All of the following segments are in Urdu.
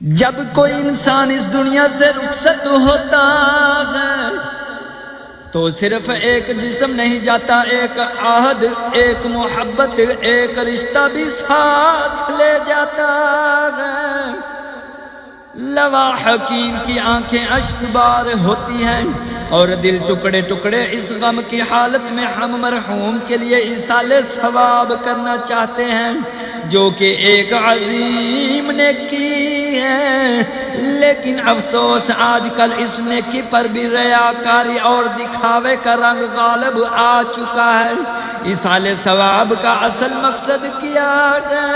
جب کوئی انسان اس دنیا سے رخصت ہوتا ہے تو صرف ایک جسم نہیں جاتا، ایک عہد، ایک محبت، ایک رشتہ بھی ساتھ لے جاتا ہے۔ لوا حکیم کی آنکھیں اشک بار ہوتی ہیں اور دل ٹکڑے ٹکڑے اس غم کی حالت میں ہم مرحوم کے لیے ایصال ثواب کرنا چاہتے ہیں جو کہ ایک عظیم نیکی ہے، لیکن افسوس آج کل اس نیکی پر بھی ریاکاری اور دکھاوے کا رنگ غالب آ چکا ہے۔ ایصال ثواب کا اصل مقصد کیا ہے؟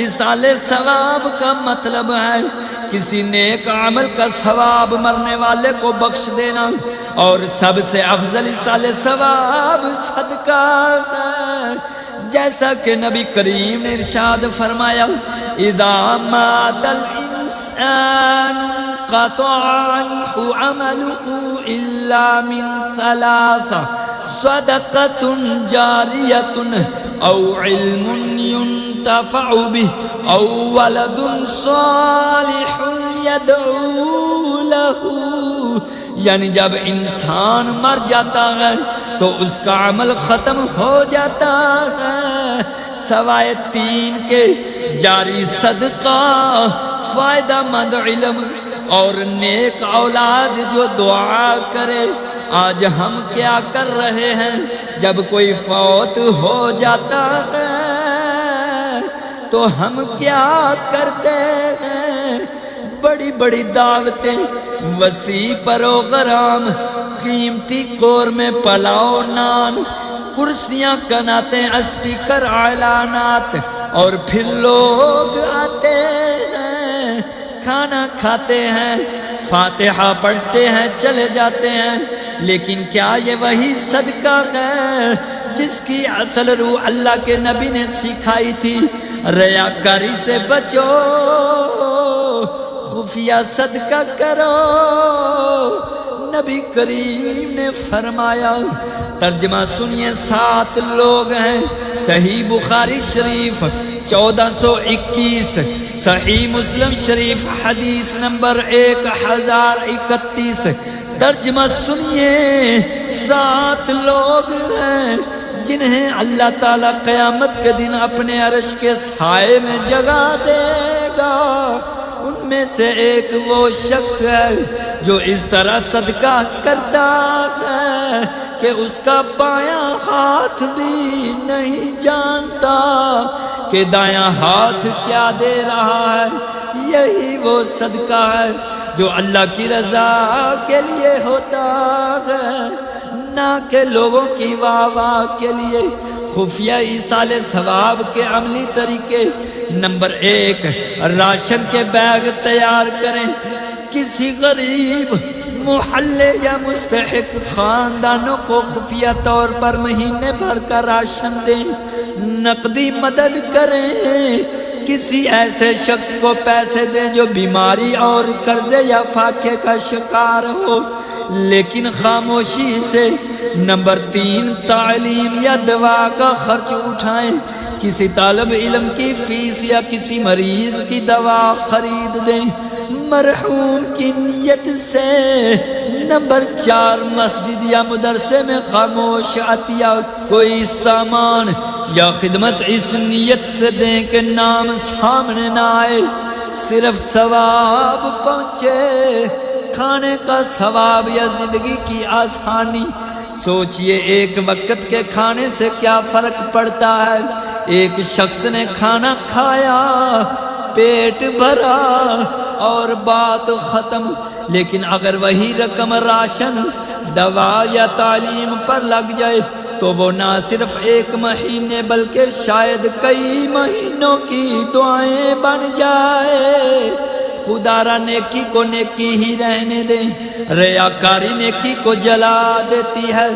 ایصال ثواب کا مطلب ہے کسی نیک عمل کا ثواب مرنے والے کو بخش دینا، اور سب سے افضل ایصال ثواب صدقہ ہے، جیسا کہ نبی کریم نے ارشاد فرمایا اذا مات الانسان انقطع عنه عمله الا من ثلاث صدقة جاریة او علم ينتفع به او ولد صالح يدعو له، یعنی جب انسان مر جاتا ہے تو اس کا عمل ختم ہو جاتا ہے سوائے تین کے: جاری صدقہ، فائدہ مند علم، اور نیک اولاد جو دعا کرے۔ آج ہم کیا کر رہے ہیں؟ جب کوئی فوت ہو جاتا ہے تو ہم کیا کرتے ہیں؟ بڑی بڑی دعوتیں، وسیع پروگرام، قیمتی قورمے پلاؤ نان، کرسیاں کناتے، اسپیکر اعلانات، اور پھر لوگ آتے ہیں، کھانا کھاتے ہیں، فاتحہ پڑھتے ہیں، چلے جاتے ہیں۔ لیکن کیا یہ وہی صدقہ ہے جس کی اصل روح اللہ کے نبی نے سکھائی تھی؟ ریاکاری سے بچو، خفیہ صدقہ کرو۔ نبی کریم نے فرمایا، ترجمہ سنیے، 7 لوگ ہیں۔ صحیح بخاری شریف 1421، صحیح مسلم شریف حدیث نمبر 1031۔ ترجمہ سنیے، 7 لوگ ہیں جنہیں اللہ تعالیٰ قیامت کے دن اپنے عرش کے سائے میں جگہ دے گا۔ ان میں سے ایک وہ شخص ہے جو اس طرح صدقہ کرتا ہے کہ اس کا بایاں ہاتھ بھی نہیں جانتا کہ دایاں ہاتھ کیا دے رہا ہے۔ یہی وہ صدقہ ہے جو اللہ کی رضا کے لیے ہوتا ہے، نہ کہ لوگوں کی واہ واہ کے لیے۔ خفیہ ایصال ثواب کے عملی طریقے: نمبر 1، راشن کے بیگ تیار کریں۔ کسی غریب، محلے یا مستحق خاندانوں کو خفیہ طور پر مہینے بھر کا راشن دیں، نقدی مدد کریں۔ کسی ایسے شخص کو پیسے دیں جو بیماری اور قرضے یا فاقے کا شکار ہو، لیکن خاموشی سے۔ نمبر 3، تعلیم یا دوا کا خرچ اٹھائیں۔ کسی طالب علم کی فیس یا کسی مریض کی دوا خرید دیں مرحوم کی نیت سے۔ نمبر 4، مسجد یا مدرسے میں خاموش عطیہ، کوئی سامان یا خدمت اس نیت سے دیں کہ نام سامنے نہ آئے، صرف ثواب پہنچے، کھانے کا ثواب یا زندگی کی آسانی۔ سوچئے، ایک وقت کے کھانے سے کیا فرق پڑتا ہے؟ ایک شخص نے کھانا کھایا، پیٹ بھرا اور بات ختم، لیکن اگر وہی رقم راشن، دوا یا تعلیم پر لگ جائے تو وہ نہ صرف 1 مہینے بلکہ شاید کئی مہینوں کی دعائیں بن جائے۔ خدا را نیکی کو نیکی ہی رہنے دیں، ریاکاری نیکی کو جلا دیتی ہے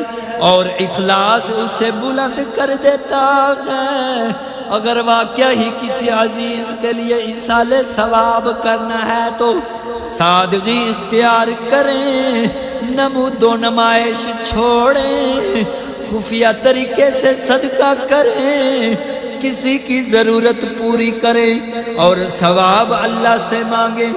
اور اخلاص اسے بلند کر دیتا ہے۔ اگر واقعہ ہی کسی عزیز کے لیے ایصال ثواب کرنا ہے تو سادگی اختیار کریں، نمود و نمائش چھوڑیں، خفیہ طریقے سے صدقہ کریں۔ کسی کی ضرورت پوری کرے اور ثواب اللہ سے مانگے،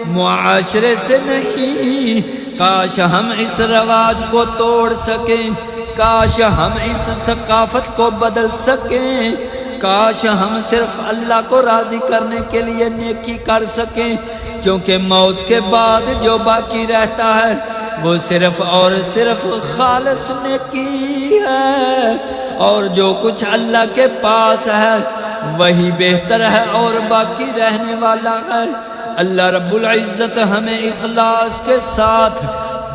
معاشرے سے نہیں۔ کاش ہم اس رواج کو توڑ سکیں، کاش ہم اس ثقافت کو بدل سکیں، کاش ہم صرف اللہ کو راضی کرنے کے لیے نیکی کر سکیں، کیونکہ موت کے بعد جو باقی رہتا ہے وہ صرف اور صرف خالص نیکی ہے، اور جو کچھ اللہ کے پاس ہے وہی بہتر ہے اور باقی رہنے والا ہے۔ اللہ رب العزت ہمیں اخلاص کے ساتھ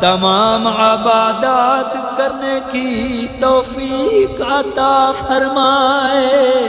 تمام عبادات کرنے کی توفیق عطا فرمائے۔